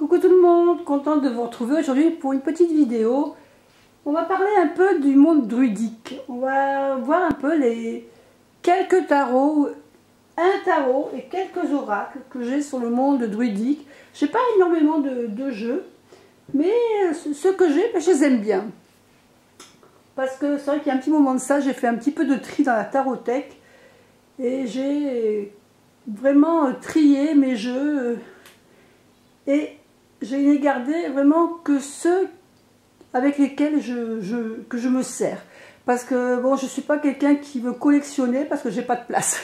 Coucou tout le monde, contente de vous retrouver aujourd'hui pour une petite vidéo. On va parler un peu du monde druidique. On va voir un peu les quelques tarots, un tarot et quelques oracles que j'ai sur le monde druidique. J'ai pas énormément de jeux, mais ceux que j'ai, je les aime bien. Parce que c'est vrai qu'il y a un petit moment de ça, j'ai fait un petit peu de tri dans la tarothèque et j'ai vraiment trié mes jeux et j'ai gardé vraiment que ceux avec lesquels je me sers. Parce que bon, je ne suis pas quelqu'un qui veut collectionner parce que j'ai pas de place.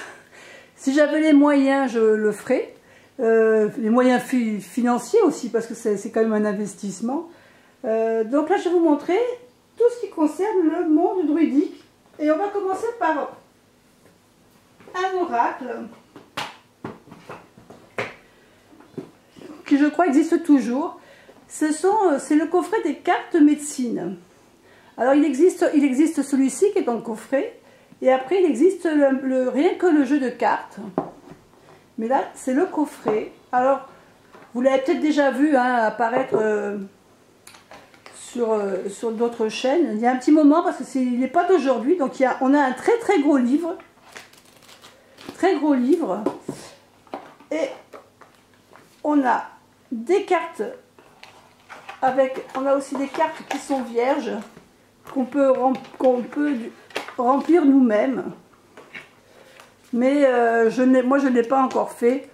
Si j'avais les moyens, je le ferais. Les moyens financiers aussi, parce que c'est quand même un investissement. Donc là, je vais vous montrer tout ce qui concerne le monde druidique. Et on va commencer par un oracle qui, je crois, existe toujours. C'est le coffret des cartes médecine. Alors il existe celui-ci qui est dans le coffret, et après il existe rien que le jeu de cartes. Mais là c'est le coffret. Alors vous l'avez peut-être déjà vu apparaître sur d'autres chaînes. Il y a un petit moment, parce qu'il n'est pas d'aujourd'hui, donc on a un très très gros livre. Très gros livre. Et on a des cartes. On a aussi des cartes qui sont vierges, qu'on peut remplir nous-mêmes. Mais moi, je ne l'ai pas encore fait.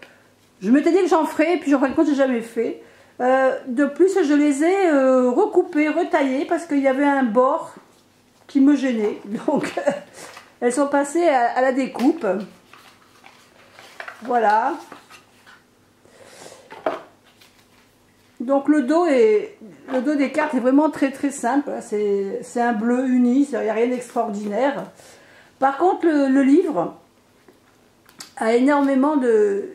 Je m'étais dit que j'en ferais, et puis en fin de compte, je n'ai jamais fait. De plus, je les ai recoupées, retaillées, parce qu'il y avait un bord qui me gênait. Donc, elles sont passées à la découpe. Voilà. Donc le dos des cartes est vraiment très très simple, c'est un bleu uni, il n'y a rien d'extraordinaire. Par contre le livre a énormément de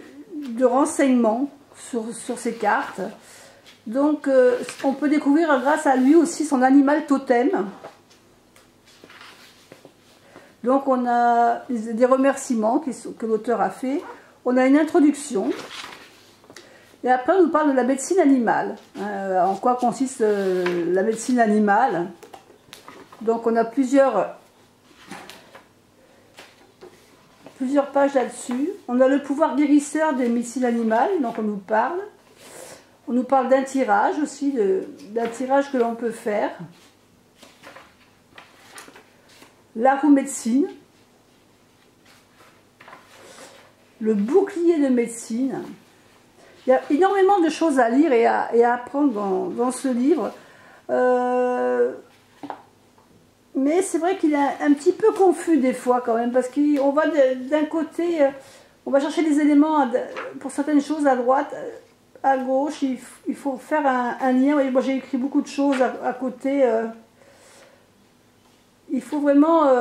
renseignements sur ces cartes. Donc on peut découvrir grâce à lui aussi son animal totem. Donc on a des remerciements que l'auteur a fait, on a une introduction. Et après, on nous parle de la médecine animale. En quoi consiste la médecine animale? Donc, on a plusieurs pages là-dessus. On a le pouvoir guérisseur des médecines animales, donc on nous parle. On nous parle d'un tirage aussi, d'un tirage que l'on peut faire. La roue médecine. Le bouclier de médecine. Il y a énormément de choses à lire et à apprendre dans ce livre. Mais c'est vrai qu'il est un petit peu confus des fois quand même. Parce qu'on va d'un côté, on va chercher des éléments pour certaines choses à droite, à gauche. Il faut faire un lien. Moi j'ai écrit beaucoup de choses à côté. Il faut vraiment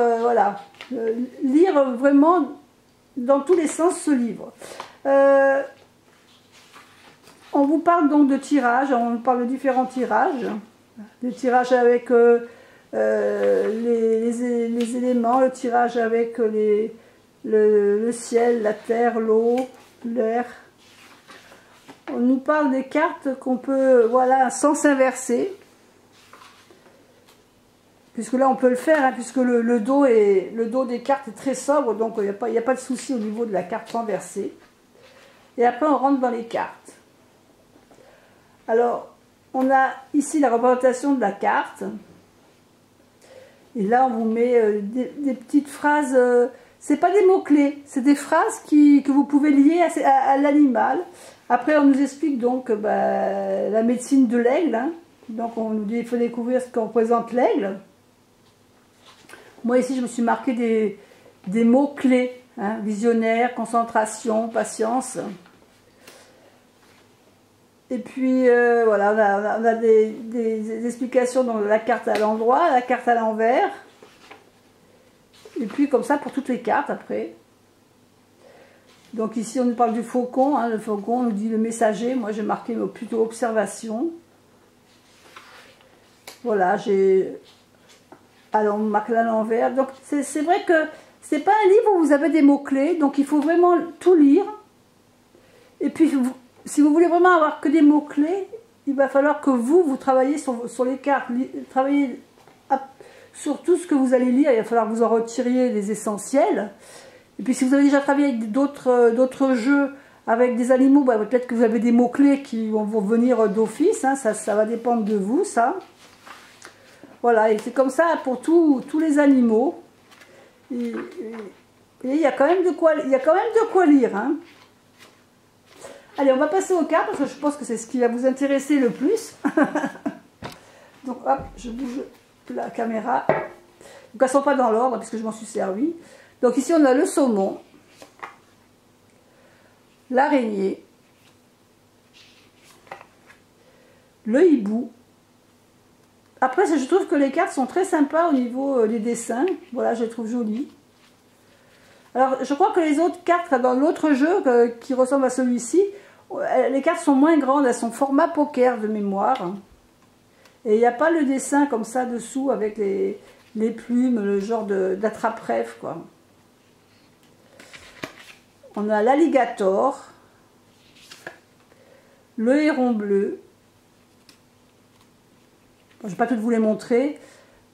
lire vraiment dans tous les sens ce livre. On vous parle donc de tirages, on vous parle de différents tirages. Des tirages avec les éléments, le tirage avec le ciel, la terre, l'eau, l'air. On nous parle des cartes qu'on peut, voilà, sans s'inverser. Puisque là on peut le faire, puisque le dos des cartes est très sobre, donc il n'y a pas de souci au niveau de la carte renversée. Et après on rentre dans les cartes. Alors, on a ici la représentation de la carte. Et là, on vous met des petites phrases. C'est pas des mots-clés, c'est des phrases que vous pouvez lier à l'animal. Après, on nous explique donc la médecine de l'aigle. Donc, on nous dit qu'il faut découvrir ce qu'on représente l'aigle. Moi, ici, je me suis marqué des mots-clés. Visionnaire, concentration, patience. Et puis voilà, on a des explications dans la carte à l'endroit, la carte à l'envers. Et puis comme ça pour toutes les cartes après. Donc ici on nous parle du faucon. Le faucon, on nous dit le messager. Moi j'ai marqué plutôt observation. Voilà, alors on marque à l'envers. Donc c'est vrai que c'est pas un livre où vous avez des mots-clés. Donc il faut vraiment tout lire. Et puis si vous voulez vraiment avoir que des mots-clés, il va falloir que vous travaillez sur les cartes, travaillez sur tout ce que vous allez lire. Il va falloir que vous en retiriez des essentiels. Et puis si vous avez déjà travaillé avec d'autres jeux, avec des animaux, bah, peut-être que vous avez des mots-clés qui vont venir d'office, hein, ça va dépendre de vous, ça. Voilà, et c'est comme ça pour tous les animaux. Et il y a quand même de quoi lire. Hein. Allez, on va passer aux cartes, parce que je pense que c'est ce qui va vous intéresser le plus. Donc hop, je bouge la caméra. Donc elles ne sont pas dans l'ordre, puisque je m'en suis servi. Donc ici on a le saumon, l'araignée, le hibou. Après, je trouve que les cartes sont très sympas au niveau des dessins. Voilà, je les trouve jolies. Alors, je crois que les autres cartes dans l'autre jeu qui ressemble à celui-ci, les cartes sont moins grandes, elles sont format poker de mémoire. Et il n'y a pas le dessin comme ça dessous avec les plumes, le genre d'attrape-rêve, quoi. On a l'alligator, le héron bleu. Je ne vais pas tout vous les montrer.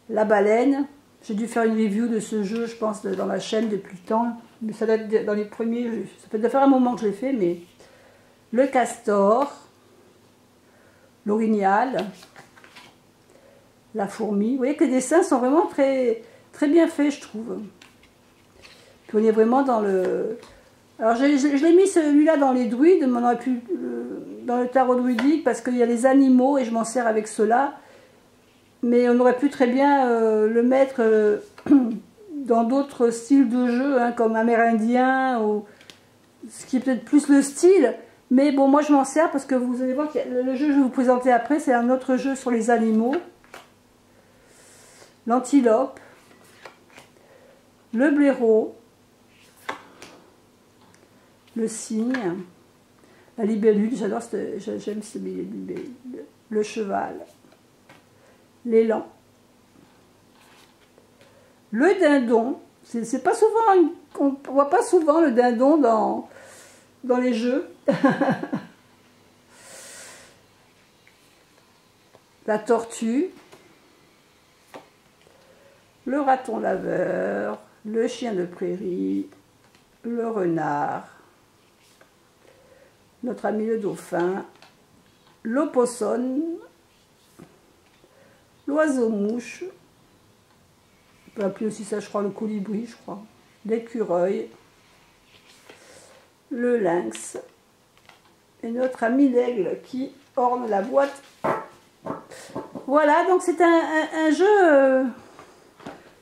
La baleine. J'ai dû faire une review de ce jeu, je pense, dans la chaîne depuis le temps. Mais ça doit être dans les premiers. Ça peut faire un moment que je l'ai fait, mais. Le castor. L'orignal. La fourmi. Vous voyez que les dessins sont vraiment très, très bien faits, je trouve. Puis on est vraiment dans le. Alors je l'ai mis celui-là dans les druides, mais on aurait pu dans le tarot druidique parce qu'il y a les animaux et je m'en sers avec cela. Mais on aurait pu très bien le mettre dans d'autres styles de jeu, hein, comme amérindien, ou ce qui est peut-être plus le style. Mais bon, moi je m'en sers parce que vous allez voir que le jeu que je vais vous présenter après, c'est un autre jeu sur les animaux. L'antilope, le blaireau, le cygne, la libellule, j'aime ce libellule, le cheval, l'élan, le dindon. C'est pas souvent, on voit pas souvent le dindon dans les jeux. La tortue, le raton laveur, le chien de prairie, le renard, notre ami le dauphin, l'opossum, l'oiseau-mouche, on peut appeler aussi ça, je crois, le colibri, je crois, l'écureuil, le lynx, et notre ami l'aigle qui orne la boîte. Voilà, donc c'est un jeu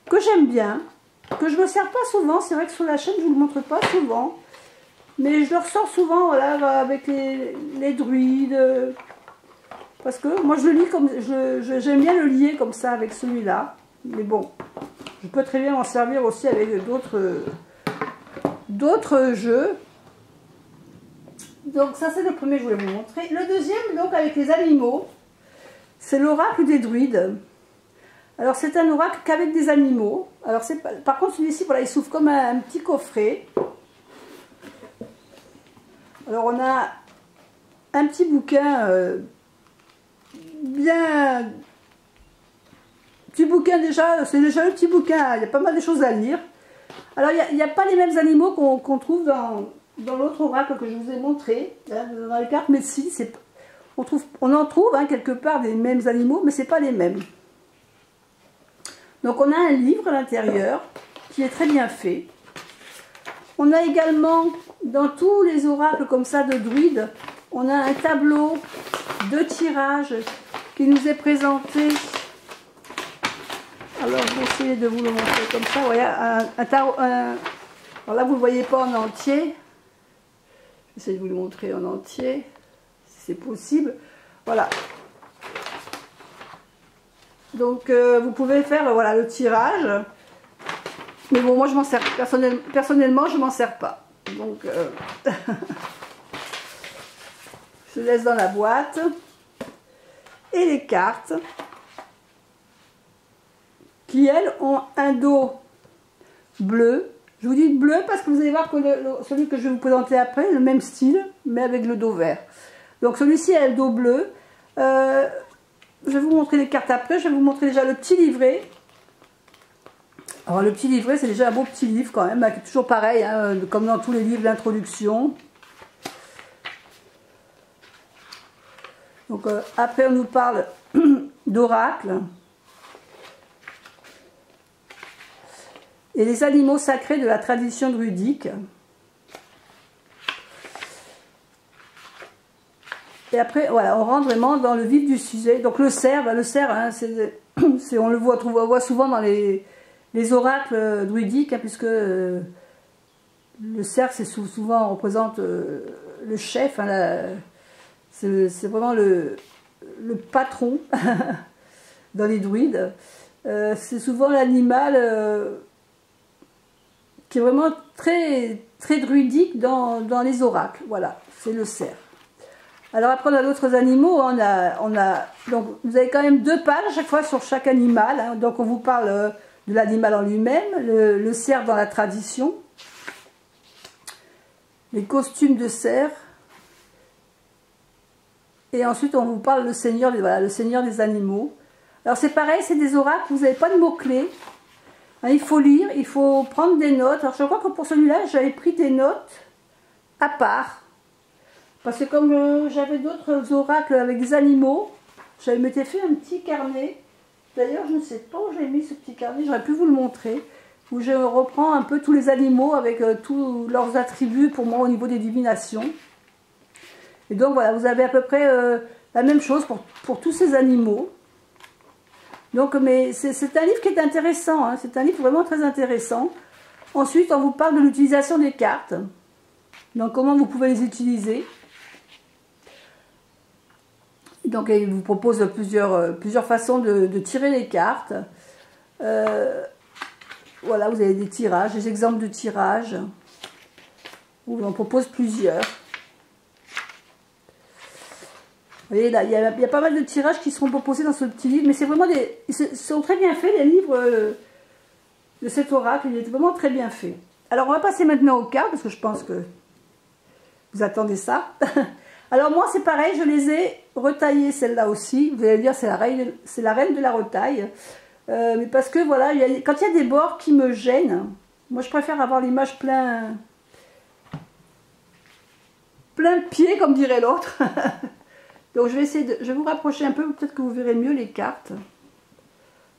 que j'aime bien, que je ne me sers pas souvent. C'est vrai que sur la chaîne, je ne vous le montre pas souvent. Mais je le ressors souvent, voilà, avec les druides. Parce que moi, je le lis comme... J'aime bien le lier comme ça avec celui-là. Mais bon, je peux très bien m'en servir aussi avec d'autres jeux. Donc ça, c'est le premier que je voulais vous montrer. Le deuxième, donc, avec les animaux, c'est l'oracle des druides. Alors, c'est un oracle qu'avec des animaux. Alors, par contre, celui-ci, voilà, il s'ouvre comme un petit coffret. Alors, on a un petit bouquin bien... Petit bouquin déjà, c'est déjà le petit bouquin, il y a pas mal de choses à lire. Alors, il n'y a pas les mêmes animaux qu'on trouve dans l'autre oracle que je vous ai montré, hein, dans les cartes médecine. On en trouve hein, quelque part des mêmes animaux, mais ce n'est pas les mêmes. Donc on a un livre à l'intérieur qui est très bien fait. On a également, dans tous les oracles comme ça de druides, on a un tableau de tirage qui nous est présenté. Alors je vais essayer de vous le montrer comme ça. Vous voyez, alors là vous ne le voyez pas en entier. J'essaie de vous le montrer en entier, si c'est possible. Voilà. Donc vous pouvez faire voilà, le tirage. Mais bon, moi je m'en sers personnellement, je m'en sers pas. Donc je laisse dans la boîte. Et les cartes qui elles ont un dos bleu, Je vous dis bleu parce que vous allez voir que celui que je vais vous présenter après, le même style, mais avec le dos vert. Donc celui-ci a le dos bleu. Je vais vous montrer les cartes après. Je vais vous montrer déjà le petit livret. Alors le petit livret, c'est déjà un beau petit livre quand même, toujours pareil, hein, comme dans tous les livres d'introduction. Donc après on nous parle d'oracle. Et les animaux sacrés de la tradition druidique. Et après, voilà, on rentre vraiment dans le vif du sujet. Donc le cerf, hein, on le voit souvent dans les oracles druidiques, hein, puisque le cerf, c'est souvent, on représente le chef, hein, c'est vraiment le patron dans les druides. C'est souvent l'animal qui est vraiment très, très druidique dans les oracles. Voilà, c'est le cerf. Alors après on a d'autres animaux, donc vous avez quand même 2 pages à chaque fois sur chaque animal, hein. Donc on vous parle de l'animal en lui-même, le cerf dans la tradition, les costumes de cerf, et ensuite on vous parle le seigneur des animaux. Alors c'est pareil, c'est des oracles, vous n'avez pas de mots-clés, hein, il faut lire, il faut prendre des notes. Alors je crois que pour celui-là j'avais pris des notes à part. Parce que comme j'avais d'autres oracles avec des animaux, j'avais m'étais fait un petit carnet. D'ailleurs, je ne sais pas où j'ai mis ce petit carnet, j'aurais pu vous le montrer. Où je reprends un peu tous les animaux avec tous leurs attributs pour moi au niveau des divinations. Et donc voilà, vous avez à peu près la même chose pour tous ces animaux. Donc, mais c'est un livre qui est intéressant, hein, c'est un livre vraiment très intéressant. Ensuite, on vous parle de l'utilisation des cartes. Donc, comment vous pouvez les utiliser. Donc il vous propose plusieurs façons de tirer les cartes. Voilà, vous avez des tirages, des exemples de tirages. Où on propose plusieurs. Vous voyez là, il y a pas mal de tirages qui seront proposés dans ce petit livre. Mais c'est vraiment ils sont très bien faits, les livres de cet oracle. Il est vraiment très bien fait. Alors on va passer maintenant aux cartes, parce que je pense que vous attendez ça. Alors moi c'est pareil, je les ai retaillées celle-là aussi. Vous allez dire c'est la reine de la retaille. Mais parce que voilà, quand il y a des bords qui me gênent, moi je préfère avoir l'image plein pied comme dirait l'autre. Donc je vais vous rapprocher un peu, peut-être que vous verrez mieux les cartes.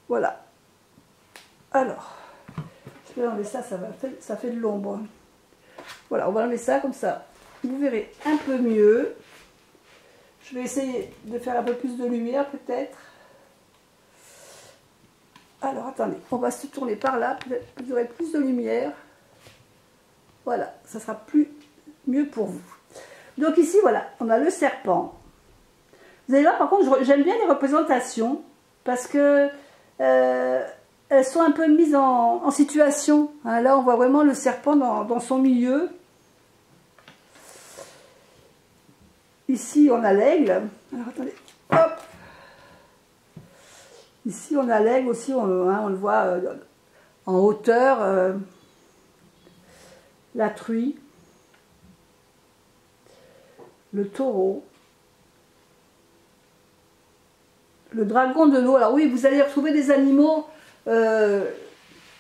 Voilà. Alors, je vais enlever ça, ça fait de l'ombre. Voilà, on va enlever ça comme ça. Vous verrez un peu mieux. Je vais essayer de faire un peu plus de lumière peut-être. Alors attendez, on va se tourner par là, peut-être que vous aurez plus de lumière. Voilà, ça sera mieux pour vous. Donc ici, voilà, on a le serpent. Vous allez voir, par contre, j'aime bien les représentations parce que elles sont un peu mises en situation. Hein, là, on voit vraiment le serpent dans son milieu. Ici, on a l'aigle. Alors, attendez. Hop. Ici, on a l'aigle aussi. On le voit en hauteur. La truie. Le taureau. Le dragon de l'eau. Alors oui, vous allez retrouver des animaux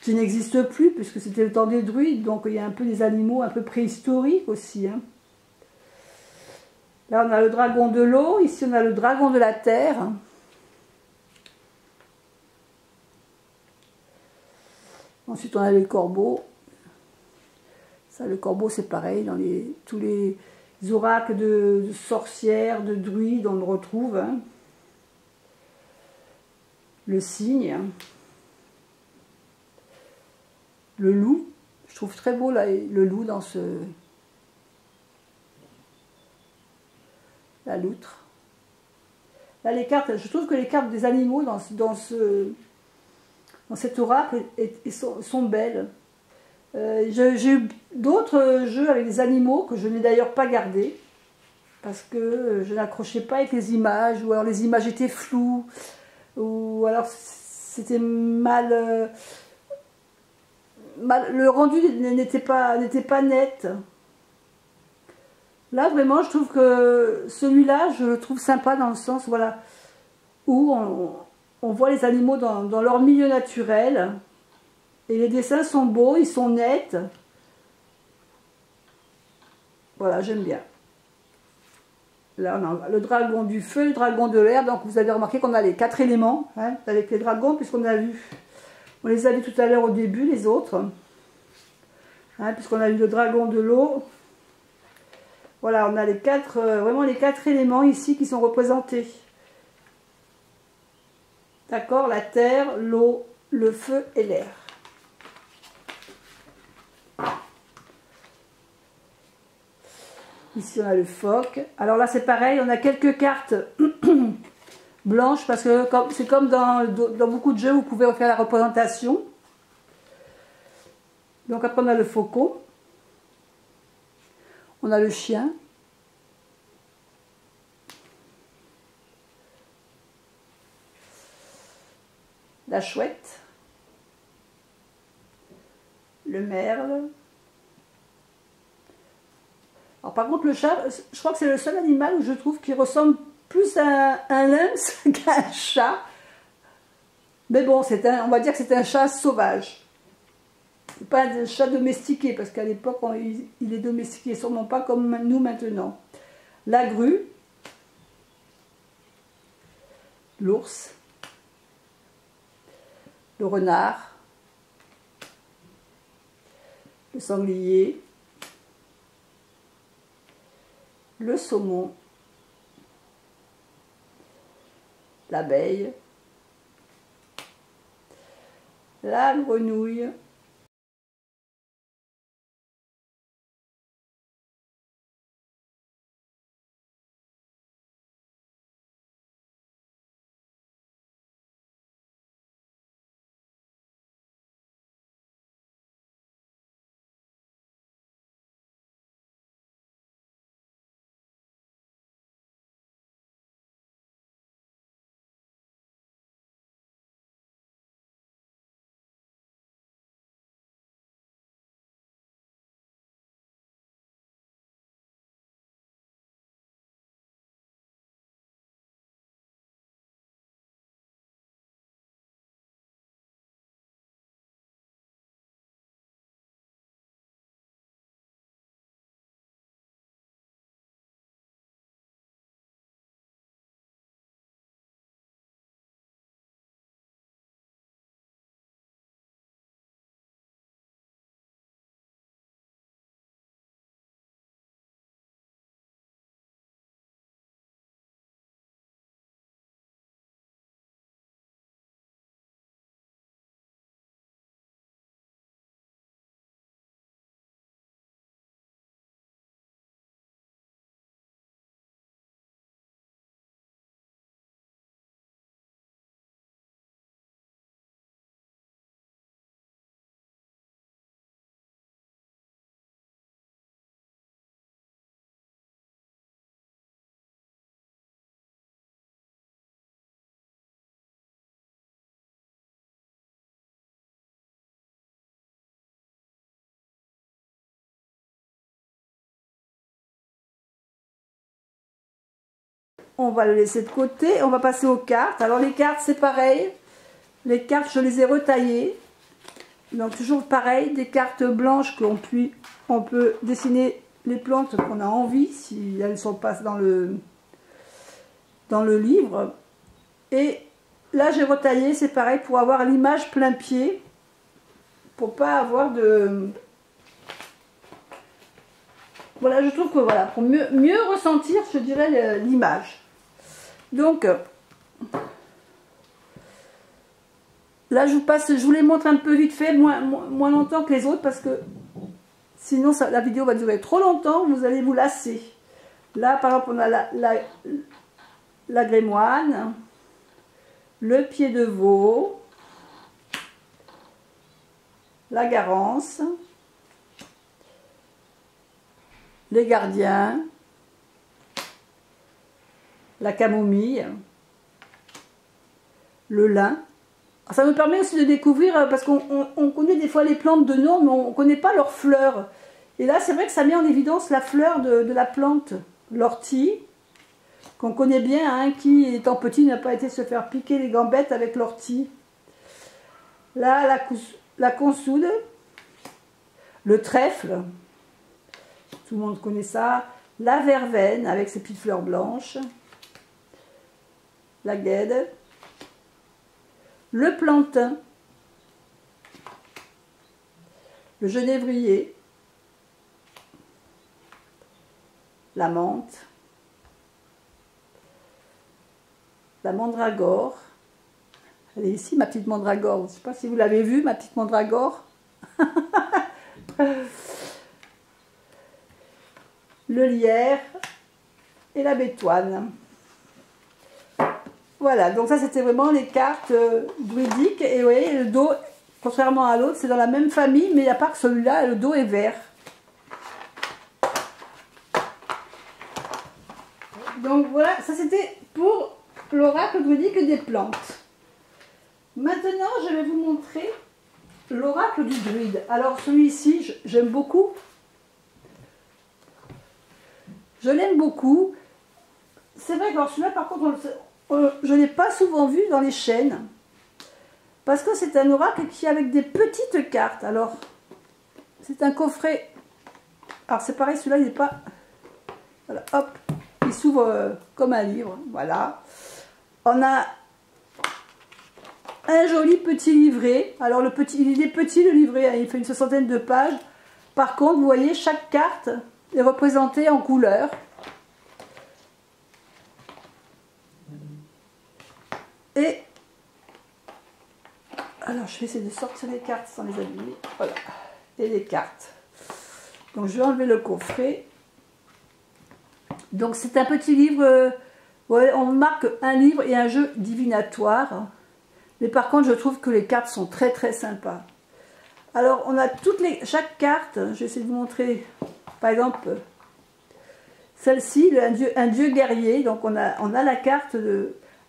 qui n'existent plus, puisque c'était le temps des druides. Donc, il y a un peu des animaux un peu préhistoriques aussi. Hein. Là, on a le dragon de l'eau. Ici, on a le dragon de la terre. Ensuite, on a les corbeaux. Ça, le corbeau, c'est pareil. Dans tous les oracles de sorcières, de druides, on le retrouve. Hein. Le cygne. Le loup. Je trouve très beau là, le loup dans la loutre. Là, les cartes, je trouve que les cartes des animaux dans cet oracle sont belles. J'ai eu d'autres jeux avec des animaux que je n'ai d'ailleurs pas gardés parce que je n'accrochais pas avec les images, ou alors les images étaient floues, ou alors c'était mal le rendu n'était pas net. Là, vraiment, je trouve que celui-là, je le trouve sympa dans le sens, voilà, où on voit les animaux dans leur milieu naturel. Et les dessins sont beaux, ils sont nets. Voilà, j'aime bien. Là, on a le dragon du feu, le dragon de l'air. Donc, vous avez remarqué qu'on a les 4 éléments, hein, avec les dragons, puisqu'on a vu, on les a vus tout à l'heure au début, les autres. Hein, puisqu'on a vu le dragon de l'eau. Voilà, on a les 4, vraiment les 4 éléments ici qui sont représentés. D'accord, la terre, l'eau, le feu et l'air. Ici, on a le phoque. Alors là, c'est pareil, on a quelques cartes blanches, parce que c'est comme dans beaucoup de jeux, vous pouvez refaire la représentation. Donc après, on a le faucon. On a le chien. La chouette. Le merle. Alors par contre le chat, je crois que c'est le seul animal où je trouve qu'il ressemble plus à un lynx qu'à un chat. Mais bon, on va dire que c'est un chat sauvage. C'est pas un chat domestiqué, parce qu'à l'époque il est domestiqué, sûrement pas comme nous maintenant. La grue. L'ours. Le renard. Le sanglier. Le saumon, l'abeille, la grenouille, on va le laisser de côté. On va passer aux cartes. Alors les cartes, c'est pareil. Les cartes, je les ai retaillées. Donc toujours pareil, des cartes blanches on peut dessiner les plantes qu'on a envie, si elles sont pas dans le livre. Et là, j'ai retaillé, c'est pareil, pour avoir l'image plein pied. Pour pas avoir de... Voilà, je trouve que voilà, pour mieux ressentir, je dirais, l'image. Donc, là, je vous les montre un peu vite fait, moins longtemps que les autres, parce que sinon, la vidéo va durer trop longtemps, vous allez vous lasser. Là, par exemple, on a la grémoine, le pied de veau, la garance, les gardiens, la camomille, le lin. Ça me permet aussi de découvrir, parce qu'on connaît des fois les plantes de nom, mais on ne connaît pas leurs fleurs. Et là, c'est vrai que ça met en évidence la fleur de la plante, l'ortie, qu'on connaît bien, hein, qui étant petit n'a pas été se faire piquer les gambettes avec l'ortie. Là, la consoude, le trèfle, tout le monde connaît ça, la verveine avec ses petites fleurs blanches, la guède, le plantain, le genévrier, la menthe, la mandragore. Elle est ici, ma petite mandragore. Je ne sais pas si vous l'avez vue, ma petite mandragore. Le lierre et la bétoine. Voilà, donc ça c'était vraiment les cartes druidiques. Et vous voyez, le dos, contrairement à l'autre, c'est dans la même famille, mais à part que celui-là, le dos est vert. Donc voilà, ça c'était pour l'oracle druidique des plantes. Maintenant, je vais vous montrer l'oracle du druide. Alors celui-ci, j'aime beaucoup. Je l'aime beaucoup. C'est vrai que celui-là, par contre, je ne l'ai pas souvent vu dans les chaînes. Parce que c'est un oracle qui est avec des petites cartes. Alors, c'est un coffret. Alors c'est pareil, celui-là, il n'est pas... Voilà, hop, il s'ouvre comme un livre. Voilà. On a un joli petit livret. Alors il est petit le livret, hein, il fait une 60aine de pages. Par contre, vous voyez, chaque carte est représentée en couleur. Et alors je vais essayer de sortir les cartes sans les abîmer. Voilà. Et les cartes. Donc je vais enlever le coffret. Donc c'est un petit livre. Ouais, on marque un livre et un jeu divinatoire. Mais par contre, je trouve que les cartes sont très très sympas. Alors, on a chaque carte, je vais essayer de vous montrer, par exemple, celle-ci, un dieu guerrier. Donc, on a la carte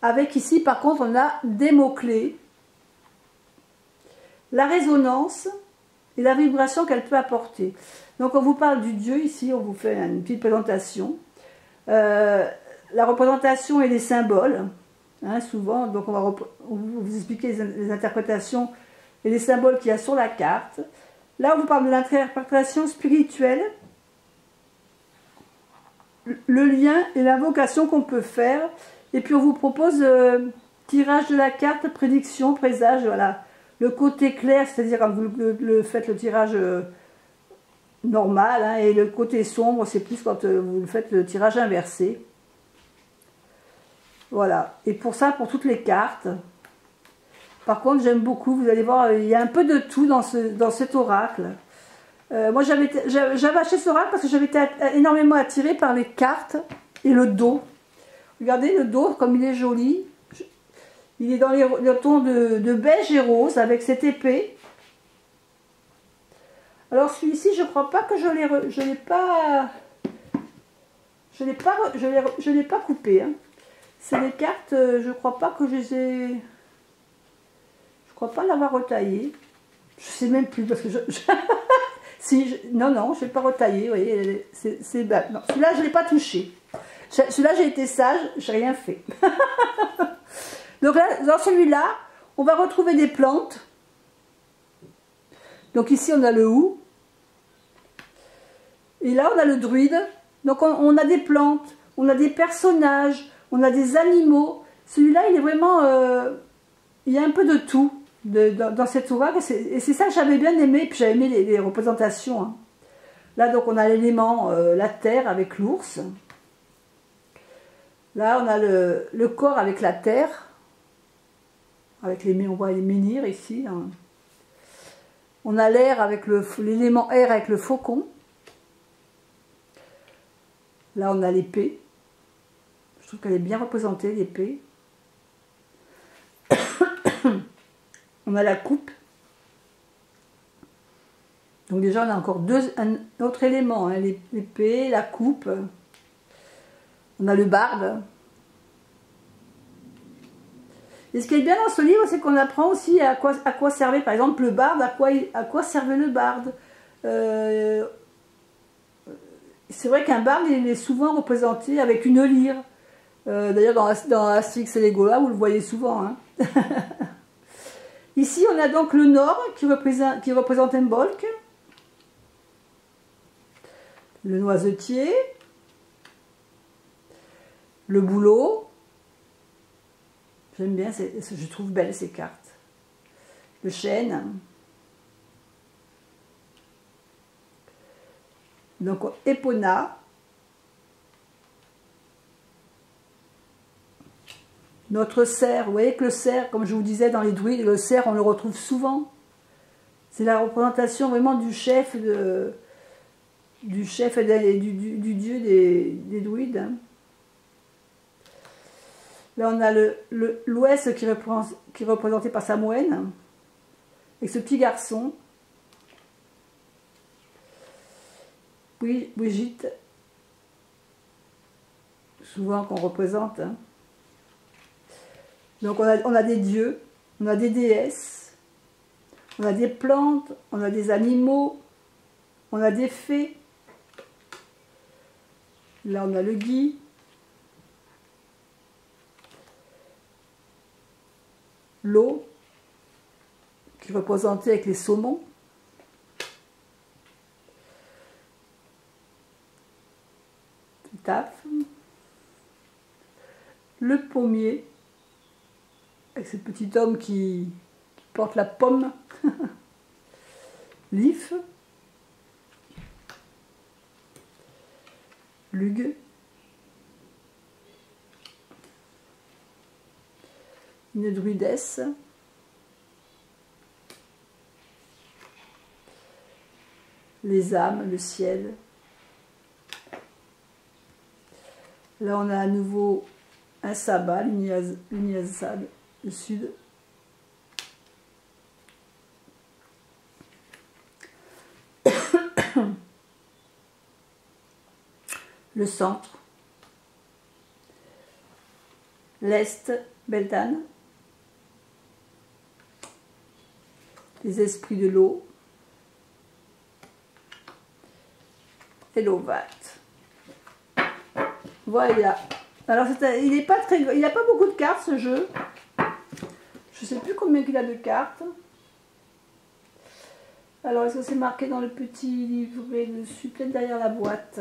avec ici, par contre, on a des mots-clés, la résonance et la vibration qu'elle peut apporter. Donc, on vous parle du dieu ici, on vous fait une petite présentation. La représentation et les symboles. Hein, souvent, donc on va vous expliquer les interprétations et les symboles qu'il y a sur la carte. Là, on vous parle de l'interprétation spirituelle, le lien et l'invocation qu'on peut faire. Et puis, on vous propose tirage de la carte, prédiction, présage. Voilà. Le côté clair, c'est-à-dire quand vous faites le tirage normal, hein, et le côté sombre, c'est plus quand vous faites le tirage inversé. Voilà, et pour ça, pour toutes les cartes. Par contre, j'aime beaucoup, vous allez voir, il y a un peu de tout dans cet oracle. Moi, j'avais acheté cet oracle parce que j'avais été énormément attirée par les cartes et le dos. Regardez le dos, comme il est joli. Il est dans le ton de beige et rose, avec cette épée. Alors, celui-ci, je ne crois pas que je l'ai pas coupé, hein. C'est des cartes, je crois pas que je les ai... Je crois pas l'avoir retaillé. Je sais même plus parce que non, je ne l'ai pas retaillé. Vous voyez, non, celui-là, je ne l'ai pas touché. Celui-là, j'ai été sage, je n'ai rien fait. Donc là, dans celui-là, on va retrouver des plantes. Donc ici, on a le hou. Et là, on a le druide. Donc on a des plantes, on a des personnages, on a des animaux. Celui-là, il est vraiment... il y a un peu de tout dans cet oracle. Et c'est ça que j'avais bien aimé. Puis j'avais aimé les représentations. Hein. Là, donc, on a l'élément, la terre avec l'ours. Là, on a le corps avec la terre. Avec on voit les menhirs ici. Hein. On a l'air avec l'élément air avec le faucon. Là, on a l'épée. Je trouve qu'elle est bien représentée, l'épée. On a la coupe. Donc déjà, on a encore un autre élément. Hein, l'épée, la coupe. On a le barde. Et ce qui est bien dans ce livre, c'est qu'on apprend aussi à quoi servait, par exemple, le barde, à quoi servait le barde. C'est vrai qu'un barde, il est souvent représenté avec une lyre. D'ailleurs, dans Astérix et les Gaulois, vous le voyez souvent. Hein. Ici, on a donc le nord qui représente un bolk, le noisetier, le bouleau. J'aime bien, je trouve belles ces cartes. Le chêne. Donc, Epona. Notre cerf, vous voyez que le cerf, comme je vous disais dans les druides, le cerf, on le retrouve souvent. C'est la représentation vraiment du chef, et du dieu des druides. Hein. Là, on a l'ouest qui est représenté par Samhain, avec ce petit garçon. Brigitte, souvent qu'on représente. Hein. Donc on a des dieux, on a des déesses, on a des plantes, on a des animaux, on a des fées. Là on a le gui. L'eau, qui est représentée avec les saumons. Taf. Le pommier, avec ce petit homme qui porte la pomme. L'if. L'hugue. Une druidesse. Les âmes, le ciel. Là, on a à nouveau un sabbat, l'Unyazad, le sud. Le centre. L'est, Beltane. Les esprits de l'eau. Et l'Ovat. Voilà. Alors, il n'a pas beaucoup de cartes, ce jeu. Je ne sais plus combien il a de cartes. Alors, est-ce que c'est marqué dans le petit livret dessus? Peut-être derrière la boîte.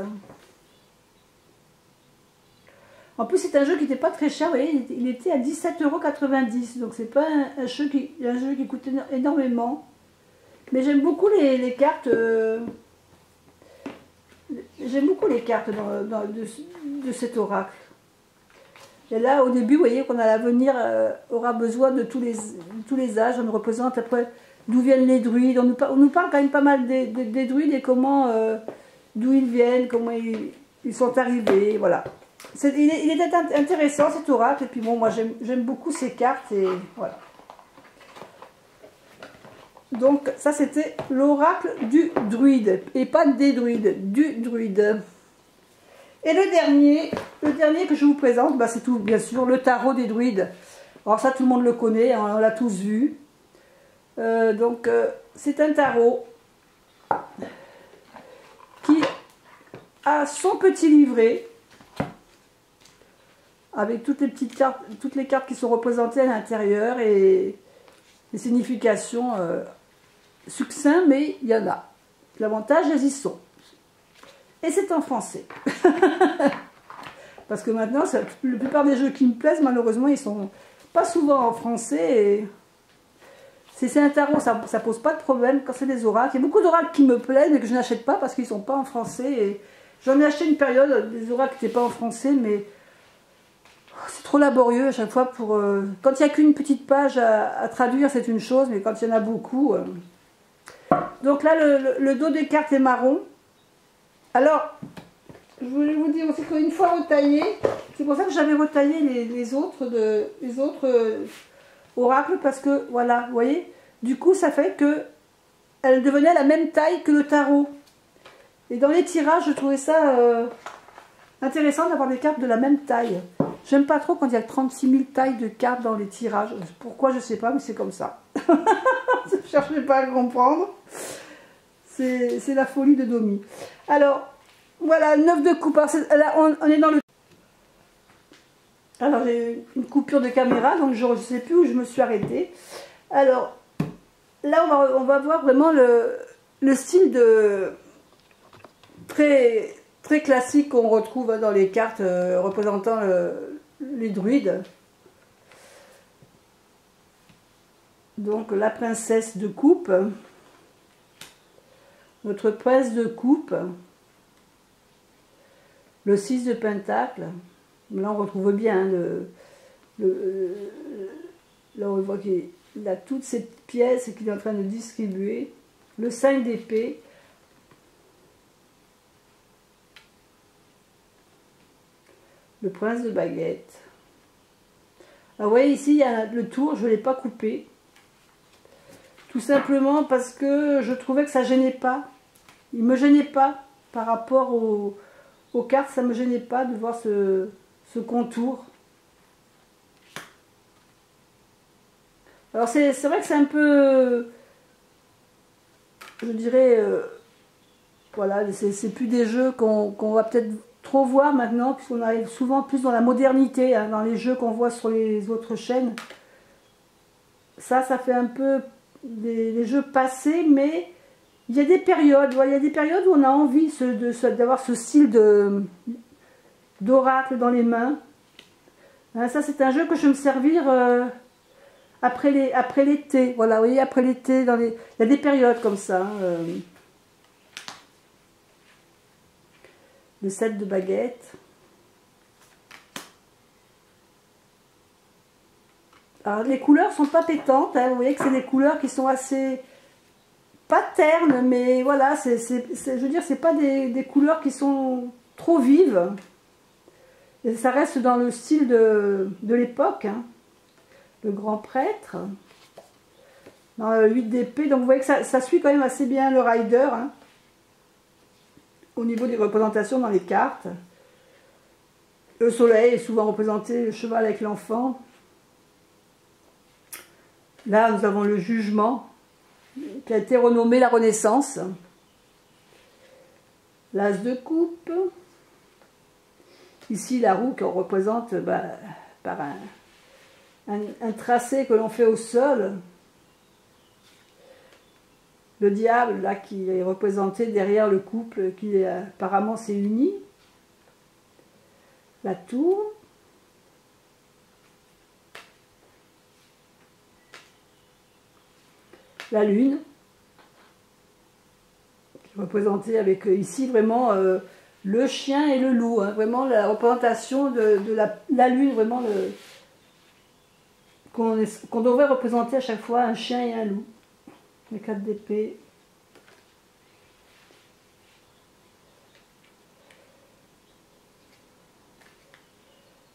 En plus, c'est un jeu qui n'était pas très cher. Vous voyez, il était à 17,90 €. Donc, c'est pas un jeu qui coûte énormément. Mais j'aime beaucoup les cartes... J'aime beaucoup les cartes de cet oracle. Et là, au début, vous voyez qu'on a l'avenir aura besoin de tous les âges. On nous représente après d'où viennent les druides. On nous parle quand même pas mal des druides et comment, d'où ils viennent, comment ils sont arrivés. Voilà. Il était intéressant cet oracle. Et puis bon, moi j'aime beaucoup ces cartes et voilà. Donc ça c'était l'oracle du druide, et pas des druides, du druide. Et le dernier que je vous présente, bah, c'est tout bien sûr, le tarot des druides. Alors ça tout le monde le connaît, hein, on l'a tous vu. C'est un tarot qui a son petit livret, avec toutes les cartes qui sont représentées à l'intérieur et les significations succinctes, mais il y en a. L'avantage, elles y sont. Et c'est en français. Parce que maintenant, la plupart des jeux qui me plaisent, malheureusement, ils sont pas souvent en français. C'est un tarot, ça pose pas de problème quand c'est des oracles. Il y a beaucoup d'oracles qui me plaisent, mais que je n'achète pas parce qu'ils sont pas en français. J'en ai acheté une période, des oracles qui n'étaient pas en français, mais c'est trop laborieux à chaque fois pour... Quand il n'y a qu'une petite page à traduire, c'est une chose, mais quand il y en a beaucoup... Donc là, le dos des cartes est marron. Alors, je voulais vous dire aussi qu'une fois retaillé, c'est pour ça que j'avais retaillé les autres oracles, parce que, voilà, vous voyez, du coup, ça fait que elle devenait la même taille que le tarot. Et dans les tirages, je trouvais ça intéressant d'avoir des cartes de la même taille. J'aime pas trop quand il y a 36 000 tailles de cartes dans les tirages. Pourquoi, je sais pas, mais c'est comme ça. Ne cherchez pas à comprendre. C'est la folie de Domi. Alors, voilà, 9 de coupe. Alors, là, on est dans le... Alors, j'ai une coupure de caméra, donc je ne sais plus où je me suis arrêtée. Alors, là, on va voir vraiment le style de... très classique qu'on retrouve dans les cartes représentant les druides. Donc, la princesse de coupe. Notre prince de coupe, le 6 de pentacle, là on retrouve bien là on voit qu'il a toutes ces pièces qu'il est en train de distribuer, le 5 d'épée, le prince de baguette. Alors vous voyez ici il y a le tour, je ne l'ai pas coupé, tout simplement parce que je trouvais que ça gênait pas. Il ne me gênait pas par rapport aux cartes, ça ne me gênait pas de voir ce contour. Alors c'est vrai que c'est un peu, je dirais, voilà, c'est plus des jeux qu'on va peut-être trop voir maintenant, puisqu'on arrive souvent plus dans la modernité, hein, dans les jeux qu'on voit sur les autres chaînes. Ça fait un peu des jeux passés, mais... il y a des périodes, il y a des périodes où on a envie d'avoir ce style d'oracle dans les mains. Hein, ça c'est un jeu que je vais me servir après l'été. Voilà, vous voyez, après l'été, il y a des périodes comme ça. Hein, le 7 de baguette. Alors les couleurs sont pas pétantes, hein, vous voyez que c'est des couleurs qui sont assez... pas ternes, mais voilà, je veux dire, c'est pas des couleurs qui sont trop vives. Et ça reste dans le style de l'époque. Hein. Le grand prêtre. Dans le 8 d'épée, donc vous voyez que ça suit quand même assez bien le rider. Hein, au niveau des représentations dans les cartes. Le soleil est souvent représenté, le cheval avec l'enfant. Là, nous avons le jugement, qui a été renommé la Renaissance. L'as de coupe. Ici, la roue qu'on représente par un tracé que l'on fait au sol. Le diable, là, qui est représenté derrière le couple qui apparemment s'est uni. La tour. La lune. Représenté avec ici vraiment le chien et le loup, hein, vraiment la représentation de la lune, vraiment qu'on devrait représenter à chaque fois un chien et un loup. Les 4 d'épée.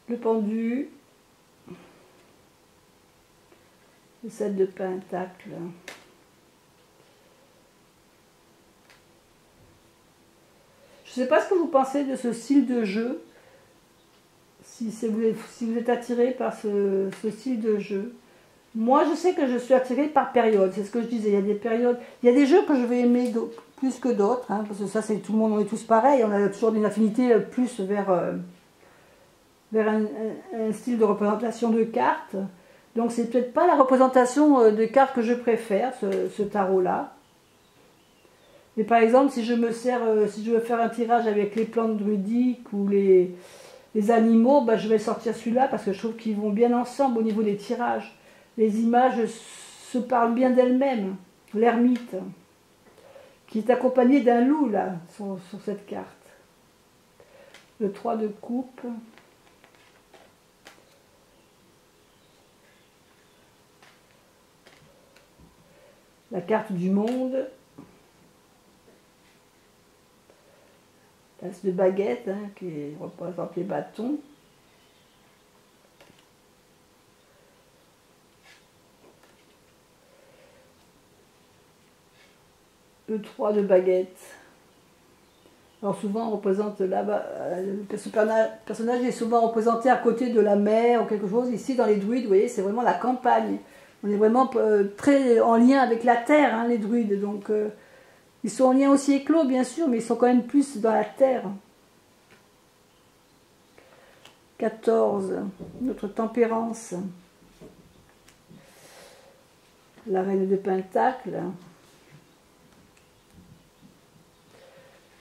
Le pendu. Le 7 de pentacle. Je ne sais pas ce que vous pensez de ce style de jeu, si vous êtes attiré par ce style de jeu. Moi, je sais que je suis attirée par période, c'est ce que je disais, il y a des périodes, il y a des jeux que je vais aimer plus que d'autres, hein, parce que ça, c'est tout le monde, on est tous pareils, on a toujours une affinité plus vers un style de représentation de cartes. Donc, c'est peut-être pas la représentation de cartes que je préfère, ce tarot-là. Mais par exemple, si je veux faire un tirage avec les plantes druidiques ou les animaux, je vais sortir celui-là parce que je trouve qu'ils vont bien ensemble au niveau des tirages. Les images se parlent bien d'elles-mêmes. L'ermite, qui est accompagné d'un loup, là, sur cette carte. Le 3 de coupe. La carte du monde. L'as de baguette, hein, qui représente les bâtons. Le 3 de baguette. Alors souvent on représente là-bas, ce personnage est souvent représenté à côté de la mer ou quelque chose. Ici dans les druides, vous voyez, c'est vraiment la campagne. On est vraiment très en lien avec la terre, hein, les druides. Donc ils sont en lien aussi avec l'eau, bien sûr, mais ils sont quand même plus dans la terre. 14, notre tempérance. La reine de Pentacle.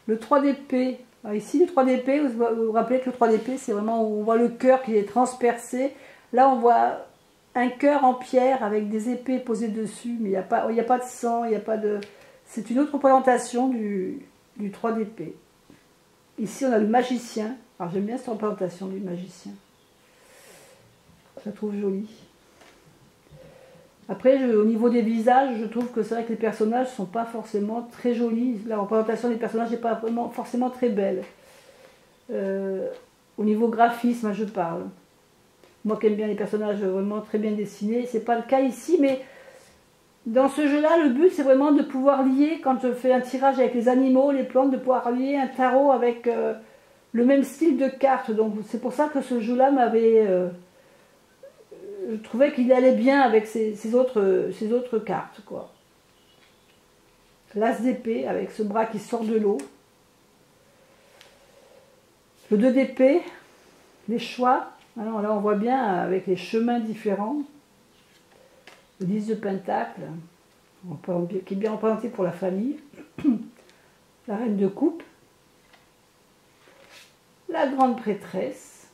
Le 3 d'épée. Ici, le 3 d'épée, vous vous rappelez que le 3 d'épée, c'est vraiment où on voit le cœur qui est transpercé. Là, on voit un cœur en pierre avec des épées posées dessus, mais il n'y a pas de sang, il n'y a pas de... C'est une autre représentation du 3 d'épée. Ici, on a le magicien. Alors, j'aime bien cette représentation du magicien. Je la trouve jolie. Après, au niveau des visages, je trouve que c'est vrai que les personnages ne sont pas forcément très jolis. La représentation des personnages n'est pas vraiment, forcément très belle. Au niveau graphisme, je parle. Moi qui aime bien les personnages vraiment très bien dessinés, c'est pas le cas ici, mais dans ce jeu-là, le but c'est vraiment de pouvoir lier, quand je fais un tirage avec les animaux, les plantes, de pouvoir lier un tarot avec le même style de carte. Donc c'est pour ça que ce jeu-là m'avait... je trouvais qu'il allait bien avec ces autres cartes, quoi. L'as d'épée, avec ce bras qui sort de l'eau. Le 2 d'épée, les choix. Alors là, on voit bien avec les chemins différents. Le 10 de pentacle, qui est bien représenté pour la famille. La reine de coupe. La grande prêtresse.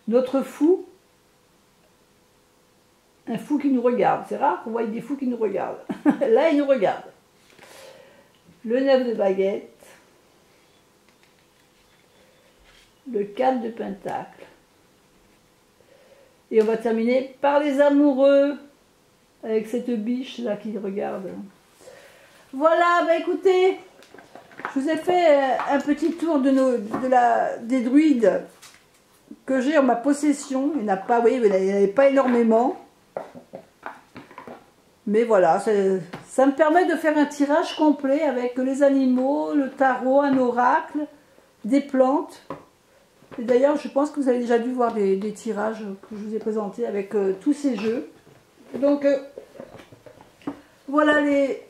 Notre fou, un fou qui nous regarde. C'est rare qu'on voit des fous qui nous regardent. Là, il nous regarde. Le 9 de baguette. Le 4 de pentacle. Et on va terminer par les amoureux, avec cette biche là qui regarde. Voilà, bah écoutez, je vous ai fait un petit tour des druides que j'ai en ma possession. Il n'y en a pas, vous voyez, il n'y en avait pas énormément. Mais voilà, ça me permet de faire un tirage complet avec les animaux, le tarot, un oracle, des plantes. Et d'ailleurs, je pense que vous avez déjà dû voir des tirages que je vous ai présentés avec tous ces jeux. Donc, voilà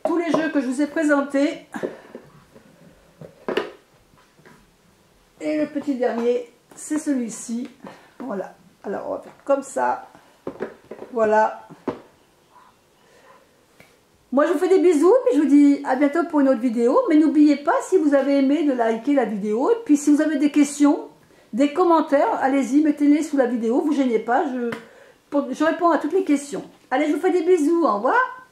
tous les jeux que je vous ai présentés. Et le petit dernier, c'est celui-ci. Voilà. Alors, on va faire comme ça. Voilà. Moi, je vous fais des bisous, puis je vous dis à bientôt pour une autre vidéo. Mais n'oubliez pas, si vous avez aimé, de liker la vidéo. Et puis, si vous avez des questions, des commentaires, allez-y, mettez-les sous la vidéo. Vous ne gênez pas, je réponds à toutes les questions. Allez, je vous fais des bisous. Au revoir.